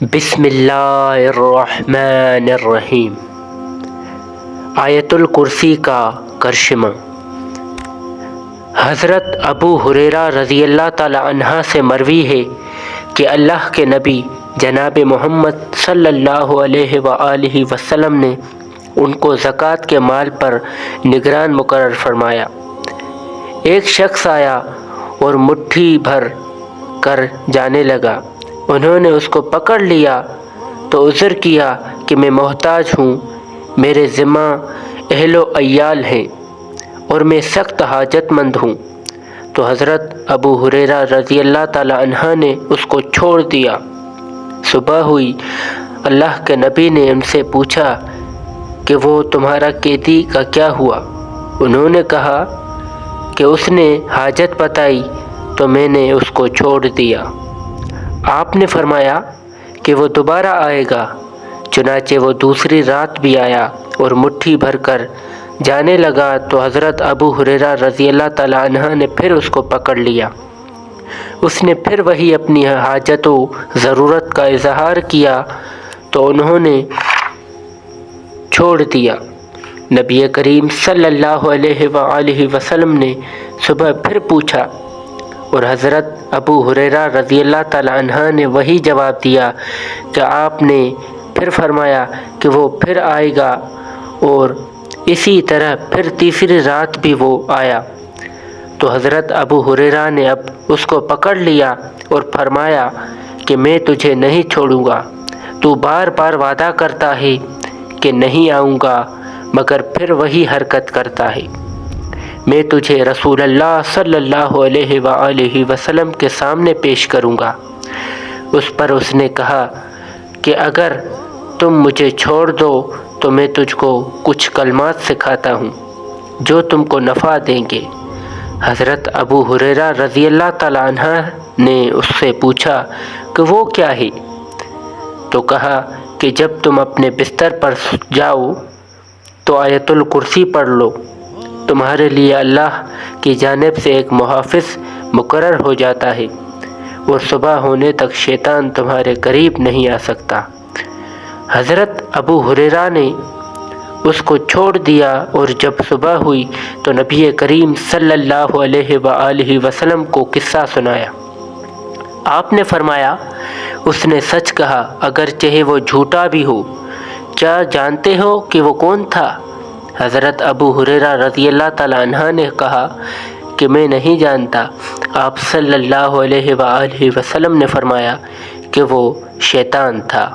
بسم اللہ الرحمن الرحیم۔ آیت الکرسی کا کرشمہ۔ حضرت ابو ہریرہ رضی اللہ تعالی عنہ سے مروی ہے کہ اللہ کے نبی جناب محمد صلی اللہ علیہ وآلہ وسلم نے ان کو زکوٰۃ کے مال پر نگران مقرر فرمایا۔ ایک شخص آیا اور مٹھی بھر کر جانے لگا۔ انہوں نے اس کو پکڑ لیا تو عذر کیا کہ میں محتاج ہوں، میرے ذمہ اہل و عیال ہیں اور میں سخت حاجت مند ہوں۔ تو حضرت ابو ہریرہ رضی اللہ تعالی عنہ نے اس کو چھوڑ دیا۔ صبح ہوئی، اللہ کے نبی نے ان سے پوچھا کہ وہ تمہارا قیدی کا کیا ہوا؟ انہوں نے کہا کہ اس نے حاجت بتائی تو میں نے اس کو چھوڑ دیا۔ آپ نے فرمایا کہ وہ دوبارہ آئے گا۔ چنانچہ وہ دوسری رات بھی آیا اور مٹھی بھر کر جانے لگا تو حضرت ابو ہریرہ رضی اللہ تعالی عنہ نے پھر اس کو پکڑ لیا۔ اس نے پھر وہی اپنی حاجت و ضرورت کا اظہار کیا تو انہوں نے چھوڑ دیا۔ نبی کریم صلی اللہ علیہ وآلہ وسلم نے صبح پھر پوچھا اور حضرت ابو ہریرہ رضی اللہ تعالی عنہ نے وہی جواب دیا کہ آپ نے پھر فرمایا کہ وہ پھر آئے گا، اور اسی طرح پھر تیسری رات بھی وہ آیا۔ تو حضرت ابو ہریرہ نے اب اس کو پکڑ لیا اور فرمایا کہ میں تجھے نہیں چھوڑوں گا، تو بار بار وعدہ کرتا ہے کہ نہیں آؤں گا، مگر پھر وہی حرکت کرتا ہے۔ میں تجھے رسول اللہ صلی اللہ علیہ وآلہ وسلم کے سامنے پیش کروں گا۔ اس پر اس نے کہا کہ اگر تم مجھے چھوڑ دو تو میں تجھ کو کچھ کلمات سکھاتا ہوں جو تم کو نفع دیں گے۔ حضرت ابو ہریرہ رضی اللہ تعالی عنہ نے اس سے پوچھا کہ وہ کیا ہے؟ تو کہا کہ جب تم اپنے بستر پر جاؤ تو آیت الکرسی پڑھ لو، تمہارے لیے اللہ کی جانب سے ایک محافظ مقرر ہو جاتا ہے اور صبح ہونے تک شیطان تمہارے قریب نہیں آ سکتا۔ حضرت ابو ہریرہ نے اس کو چھوڑ دیا، اور جب صبح ہوئی تو نبی کریم صلی اللہ علیہ وآلہ وسلم کو قصہ سنایا۔ آپ نے فرمایا اس نے سچ کہا اگرچہ وہ جھوٹا بھی ہو۔ کیا جانتے ہو کہ وہ کون تھا؟ حضرت ابو ہریرہ رضی اللہ تعالی عنہ نے کہا کہ میں نہیں جانتا۔ آپ صلی اللہ علیہ وآلہ وسلم نے فرمایا کہ وہ شیطان تھا۔